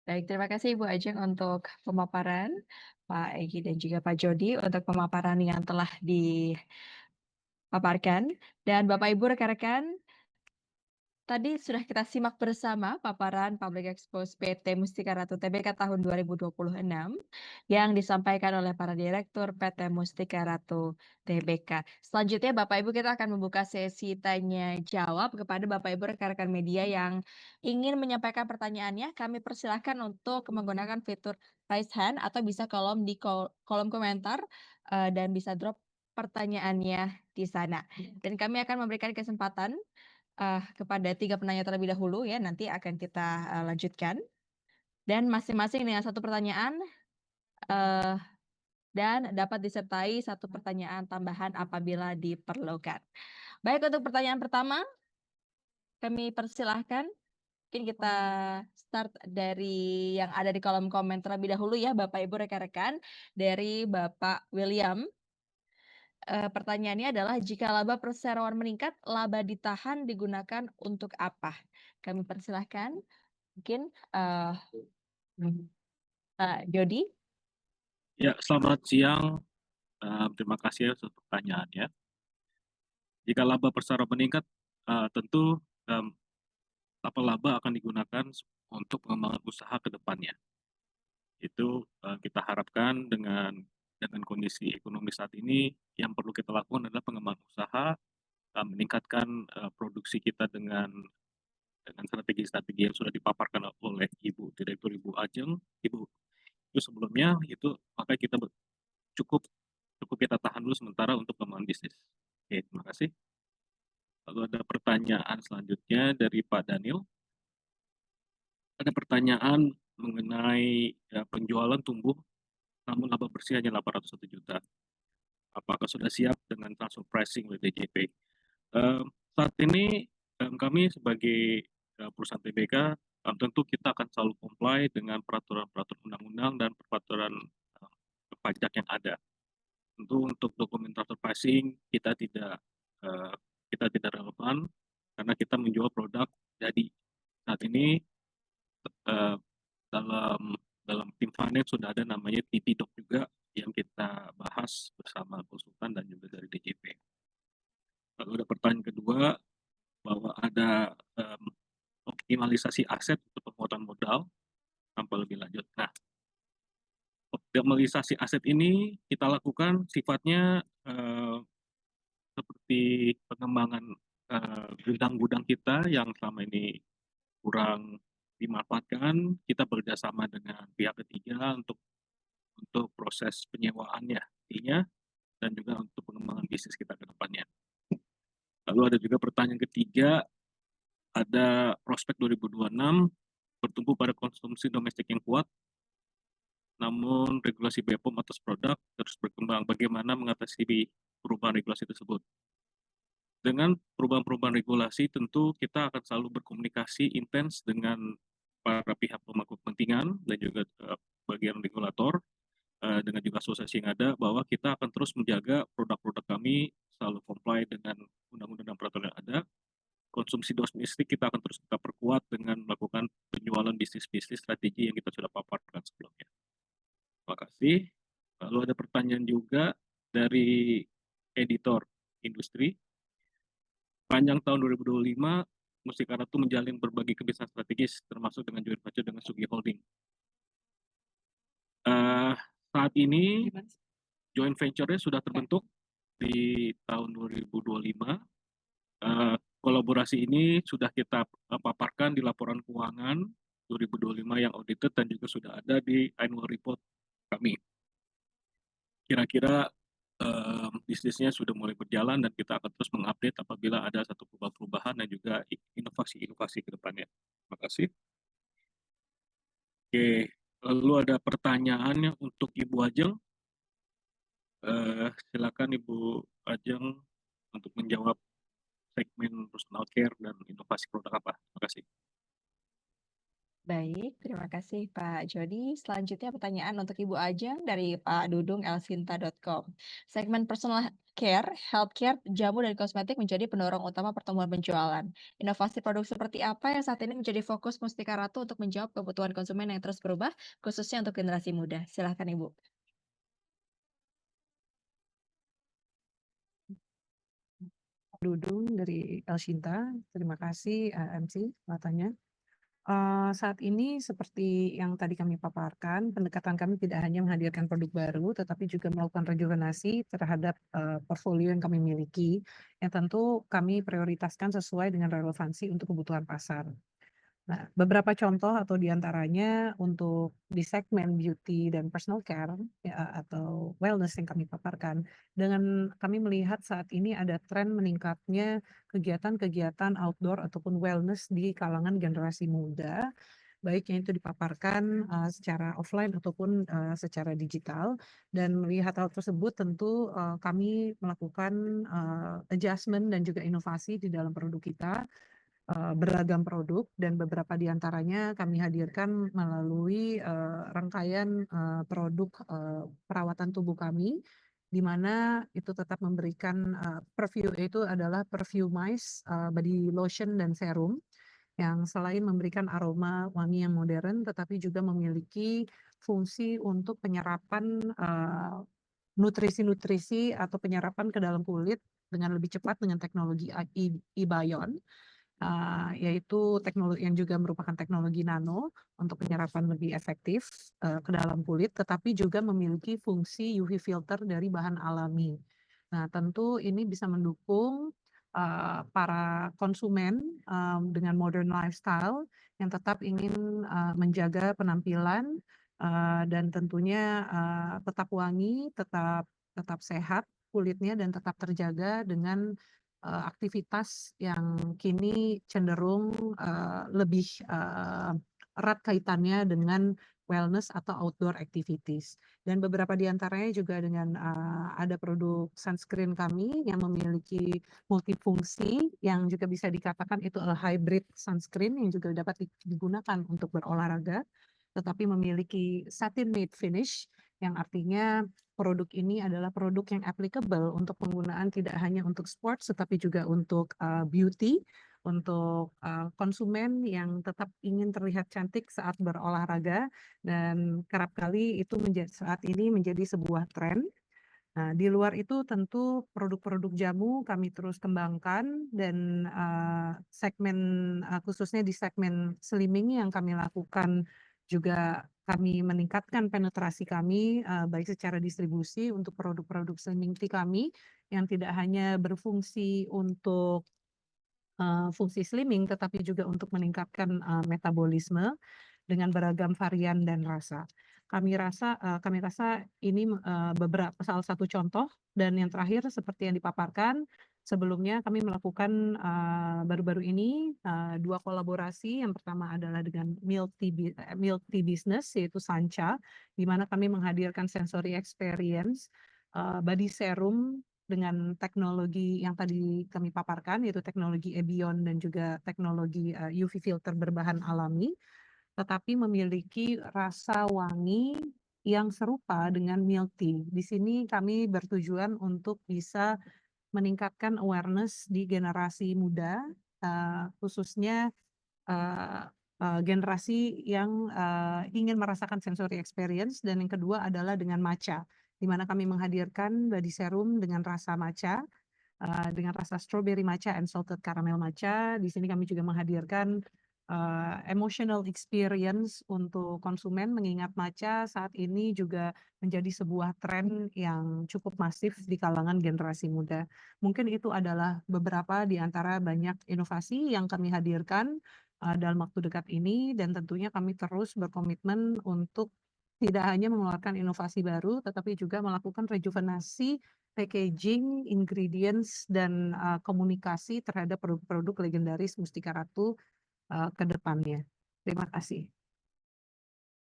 Baik, terima kasih Ibu Ajeng untuk pemaparan, Pak Egy dan juga Pak Jody untuk pemaparan yang telah dipaparkan. Dan Bapak Ibu rekan-rekan, tadi sudah kita simak bersama paparan Public Expose PT Mustika Ratu Tbk tahun 2026 yang disampaikan oleh para direktur PT Mustika Ratu Tbk. Selanjutnya Bapak Ibu, kita akan membuka sesi tanya jawab kepada Bapak Ibu rekan-rekan media yang ingin menyampaikan pertanyaannya. Kami persilahkan untuk menggunakan fitur raise hand atau bisa kolom di kolom komentar dan bisa drop pertanyaannya di sana. Dan kami akan memberikan kesempatan kepada 3 penanya terlebih dahulu ya, nanti akan kita lanjutkan. Dan masing-masing dengan 1 pertanyaan dan dapat disertai 1 pertanyaan tambahan apabila diperlukan. Baik, untuk pertanyaan pertama, kami persilahkan. Mungkin kita start dari yang ada di kolom komen terlebih dahulu ya, Bapak Ibu rekan-rekan, dari Bapak William. Pertanyaannya adalah, jika laba perseroan meningkat, laba ditahan digunakan untuk apa? Kami persilahkan. Mungkin Jody. Ya, selamat siang. Terima kasih atas pertanyaannya. Jika laba perseroan meningkat, tentu laba akan digunakan untuk pengembangan usaha ke depannya. Itu kita harapkan dengan kondisi ekonomi saat ini, yang perlu kita lakukan adalah pengembangan usaha, meningkatkan produksi kita dengan strategi-strategi yang sudah dipaparkan oleh Ibu Direktur Ibu Ajeng, itu sebelumnya, maka kita cukup kita tahan dulu sementara untuk pengembangan bisnis. Oke, terima kasih. Lalu ada pertanyaan selanjutnya dari Pak Daniel. Ada pertanyaan mengenai penjualan tumbuh, namun laba bersih hanya 801 juta. Apakah sudah siap dengan transfer pricing oleh DJP? Saat ini kami sebagai perusahaan TBK tentu kita akan selalu comply dengan peraturan-peraturan undang-undang dan peraturan pajak yang ada. Tentu untuk dokumen transfer pricing kita tidak kita tidak relevan karena kita menjual produk jadi. Saat ini dalam tim finance sudah ada namanya TP Doc juga yang kita bahas bersama konsultan dan juga dari DJP. Lalu ada pertanyaan kedua bahwa ada optimalisasi aset untuk penguatan modal tanpa lebih lanjut. Nah, optimalisasi aset ini kita lakukan sifatnya seperti pengembangan gudang-gudang kita yang selama ini kurang dimanfaatkan. Kita bekerjasama dengan pihak ketiga untuk proses penyewaannya intinya dan juga untuk pengembangan bisnis kita ke depannya. Lalu ada juga pertanyaan ketiga, ada prospek 2026 bertumbuh pada konsumsi domestik yang kuat, namun regulasi BPOM atas produk terus berkembang. Bagaimana mengatasi perubahan regulasi tersebut? Dengan perubahan-perubahan regulasi, tentu kita akan selalu berkomunikasi intens dengan para pihak pemangku kepentingan dan juga bagian regulator, dengan juga asosiasi yang ada, bahwa kita akan terus menjaga produk-produk kami selalu comply dengan undang-undang dan peraturan yang ada. Konsumsi domestik kita akan terus kita perkuat dengan melakukan penjualan bisnis-bisnis strategi yang kita sudah paparkan sebelumnya. Terima kasih. Lalu ada pertanyaan juga dari editor industri. Panjang tahun 2025, Mustika Ratu menjalin berbagai kebiasaan strategis, termasuk dengan joint venture dengan Sugi Holding. Saat ini joint venture-nya sudah terbentuk di tahun 2025. Kolaborasi ini sudah kita paparkan di laporan keuangan 2025 yang audited dan juga sudah ada di annual report kami. Kira-kira bisnisnya sudah mulai berjalan dan kita akan terus mengupdate apabila ada satu perubahan dan juga inovasi-inovasi ke depannya. Terima kasih. Oke, lalu ada pertanyaannya untuk Ibu Ajeng. Silakan Ibu Ajeng untuk menjawab segmen personal care dan inovasi produk apa. Terima kasih. Baik, terima kasih Pak Jody. Selanjutnya pertanyaan untuk Ibu Ajeng dari Pak Dudung elsinta.com. Segmen personal care, healthcare, jamu dan kosmetik menjadi pendorong utama pertumbuhan penjualan. Inovasi produk seperti apa yang saat ini menjadi fokus Mustika Ratu untuk menjawab kebutuhan konsumen yang terus berubah, khususnya untuk generasi muda? Silahkan Ibu. Dudung dari Elsinta, terima kasih MC matanya. Saat ini seperti yang tadi kami paparkan, pendekatan kami tidak hanya menghadirkan produk baru, tetapi juga melakukan rejuvenasi terhadap portfolio yang kami miliki, yang tentu kami prioritaskan sesuai dengan relevansi untuk kebutuhan pasar. Nah, beberapa contoh atau diantaranya untuk di segmen beauty dan personal care ya, atau wellness yang kami paparkan, dengan kami melihat saat ini ada tren meningkatnya kegiatan-kegiatan outdoor ataupun wellness di kalangan generasi muda, baik yang itu dipaparkan secara offline ataupun secara digital. Dan melihat hal tersebut tentu kami melakukan adjustment dan juga inovasi di dalam produk kita. Beragam produk dan beberapa diantaranya kami hadirkan melalui rangkaian produk perawatan tubuh kami, di mana itu tetap memberikan perfume itu adalah Perfumize body lotion dan serum yang selain memberikan aroma wangi yang modern, tetapi juga memiliki fungsi untuk penyerapan nutrisi-nutrisi atau penyerapan ke dalam kulit dengan lebih cepat dengan teknologi e-Bion. Yaitu teknologi yang juga merupakan teknologi nano untuk penyerapan lebih efektif ke dalam kulit, tetapi juga memiliki fungsi UV filter dari bahan alami. Nah, tentu ini bisa mendukung para konsumen dengan modern lifestyle yang tetap ingin menjaga penampilan dan tentunya tetap wangi, tetap sehat kulitnya dan tetap terjaga dengan aktivitas yang kini cenderung lebih erat kaitannya dengan wellness atau outdoor activities. Dan beberapa di antaranya juga dengan ada produk sunscreen kami yang memiliki multifungsi yang juga bisa dikatakan itu hybrid sunscreen yang juga dapat digunakan untuk berolahraga, tetapi memiliki satin matte finish yang artinya produk ini adalah produk yang applicable untuk penggunaan tidak hanya untuk sports, tetapi juga untuk beauty, untuk konsumen yang tetap ingin terlihat cantik saat berolahraga, dan kerap kali itu saat ini menjadi sebuah tren. Nah, di luar itu tentu produk-produk jamu kami terus kembangkan dan segmen khususnya di segmen slimming yang kami lakukan juga kami meningkatkan penetrasi kami baik secara distribusi untuk produk-produk slimming tea kami yang tidak hanya berfungsi untuk fungsi slimming tetapi juga untuk meningkatkan metabolisme dengan beragam varian dan rasa. Kami rasa ini beberapa salah satu contoh, dan yang terakhir seperti yang dipaparkan sebelumnya kami melakukan baru-baru ini 2 kolaborasi. Yang pertama adalah dengan milk tea business yaitu Sancha, di mana kami menghadirkan sensory experience body serum dengan teknologi yang tadi kami paparkan yaitu teknologi Ebion dan juga teknologi UV filter berbahan alami, tetapi memiliki rasa wangi yang serupa dengan milk tea. Di sini kami bertujuan untuk bisa meningkatkan awareness di generasi muda, khususnya generasi yang ingin merasakan sensory experience, dan yang kedua adalah dengan matcha, di mana kami menghadirkan body serum dengan rasa matcha, dengan rasa strawberry matcha and salted caramel matcha. Di sini kami juga menghadirkan emotional experience untuk konsumen, mengingat matcha saat ini juga menjadi sebuah tren yang cukup masif di kalangan generasi muda. Mungkin itu adalah beberapa di antara banyak inovasi yang kami hadirkan dalam waktu dekat ini, dan tentunya kami terus berkomitmen untuk tidak hanya mengeluarkan inovasi baru, tetapi juga melakukan rejuvenasi packaging, ingredients, dan komunikasi terhadap produk-produk legendaris Mustika Ratu ke depannya. Terima kasih.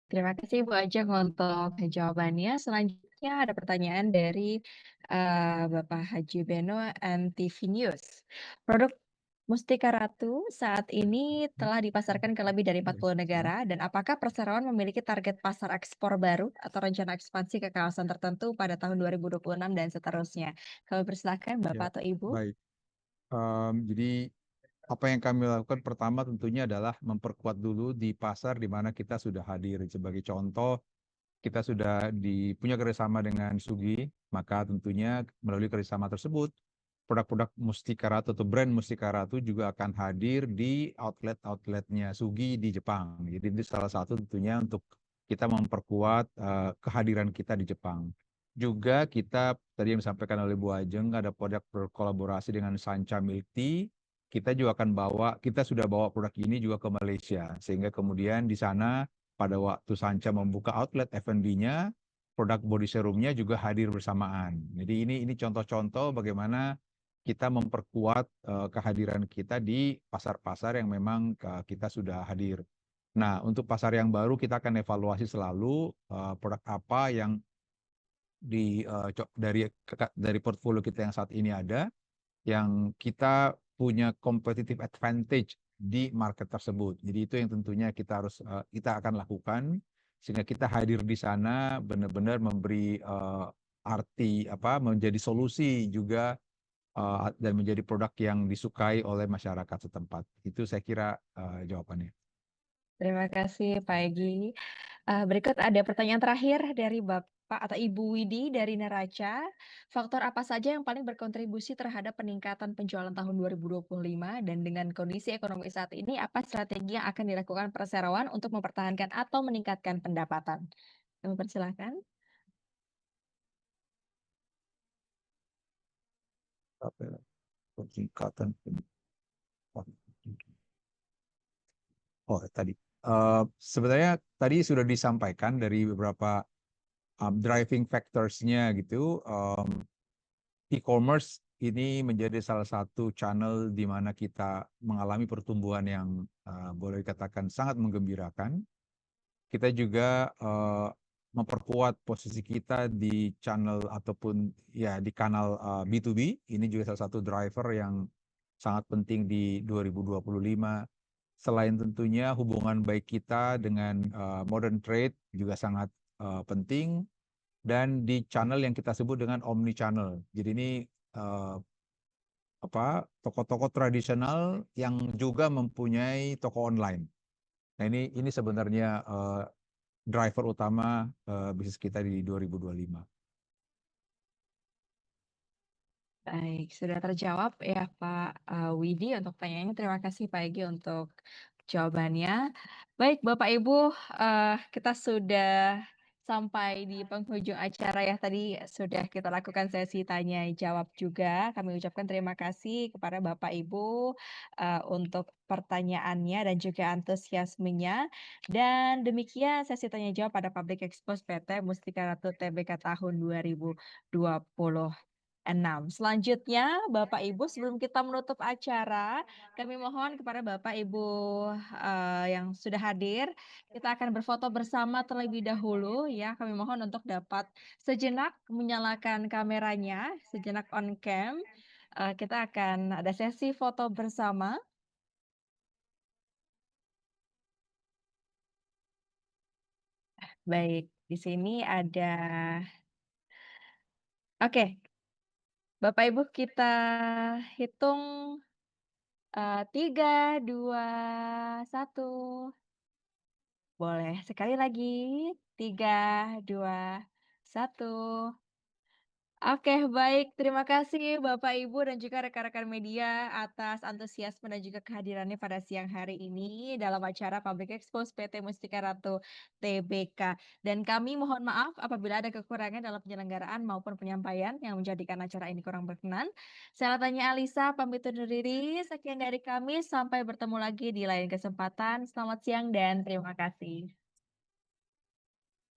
Terima kasih Bu Ajeng untuk jawabannya. Selanjutnya ada pertanyaan dari Bapak Haji Beno MTV News. Produk Mustika Ratu saat ini telah dipasarkan ke lebih dari 40 negara, dan apakah Perseroan memiliki target pasar ekspor baru atau rencana ekspansi ke kawasan tertentu pada tahun 2026 dan seterusnya? Kami persilakan Bapak atau Ibu. Baik. Jadi apa yang kami lakukan pertama tentunya adalah memperkuat dulu di pasar di mana kita sudah hadir. Sebagai contoh, kita sudah punya kerjasama dengan Sugi, maka tentunya melalui kerjasama tersebut, produk-produk Mustika Ratu atau brand Mustika Ratu juga akan hadir di outlet-outletnya Sugi di Jepang. Jadi itu salah satu tentunya untuk kita memperkuat kehadiran kita di Jepang. Juga kita tadi yang disampaikan oleh Bu Ajeng, ada produk berkolaborasi dengan Sancha Milk Tea. Kita juga akan kita sudah bawa produk ini juga ke Malaysia, sehingga kemudian di sana pada waktu Sancha membuka outlet F&B-nya, produk body serumnya juga hadir bersamaan. Jadi ini contoh-contoh bagaimana kita memperkuat kehadiran kita di pasar-pasar yang memang kita sudah hadir. Nah, untuk pasar yang baru kita akan evaluasi selalu produk apa yang dari portfolio kita yang saat ini ada, yang kita punya competitive advantage di market tersebut. Jadi itu yang tentunya kita akan lakukan sehingga kita hadir di sana benar-benar memberi arti menjadi solusi juga dan menjadi produk yang disukai oleh masyarakat setempat. Itu saya kira jawabannya. Terima kasih Pak Egy. Berikut ada pertanyaan terakhir dari Bapak atau Ibu Widi dari Neraca. Faktor apa saja yang paling berkontribusi terhadap peningkatan penjualan tahun 2025, dan dengan kondisi ekonomi saat ini, apa strategi yang akan dilakukan Perseroan untuk mempertahankan atau meningkatkan pendapatan? Kami persilakan. Peningkatan tadi. Sebenarnya tadi sudah disampaikan dari beberapa driving factors-nya gitu. E-commerce ini menjadi salah satu channel di mana kita mengalami pertumbuhan yang boleh dikatakan sangat menggembirakan. Kita juga memperkuat posisi kita di channel ataupun di kanal B2B. Ini juga salah satu driver yang sangat penting di 2025. Selain tentunya hubungan baik kita dengan modern trade juga sangat penting. dan di channel yang kita sebut dengan Omni Channel. Jadi ini toko-toko tradisional yang juga mempunyai toko online. Nah ini sebenarnya driver utama bisnis kita di 2025. Baik, sudah terjawab ya Pak Widi untuk pertanyaannya. Terima kasih Pak Egi untuk jawabannya. Baik Bapak Ibu, kita sudah sampai di penghujung acara ya. Tadi sudah kita lakukan sesi tanya jawab juga. Kami ucapkan terima kasih kepada Bapak Ibu untuk pertanyaannya dan juga antusiasmenya. Dan demikian sesi tanya jawab pada Public Expose PT Mustika Ratu Tbk tahun 2026. Selanjutnya, Bapak Ibu, sebelum kita menutup acara, kami mohon kepada Bapak Ibu yang sudah hadir, kita akan berfoto bersama terlebih dahulu ya. Kami mohon untuk dapat sejenak menyalakan kameranya, sejenak on cam. Kita akan ada sesi foto bersama. Baik, di sini ada. Oke, Bapak Ibu kita hitung 3, 2, 1. Boleh sekali lagi. 3, 2, 1. Oke, baik. Terima kasih Bapak Ibu dan juga rekan-rekan media atas antusiasme dan juga kehadirannya pada siang hari ini dalam acara Public Expose PT Mustika Ratu Tbk. Dan kami mohon maaf apabila ada kekurangan dalam penyelenggaraan maupun penyampaian yang menjadikan acara ini kurang berkenan. Saya Tanya Alisa, pamit undur diri. Sekian dari kami, sampai bertemu lagi di lain kesempatan. Selamat siang dan terima kasih.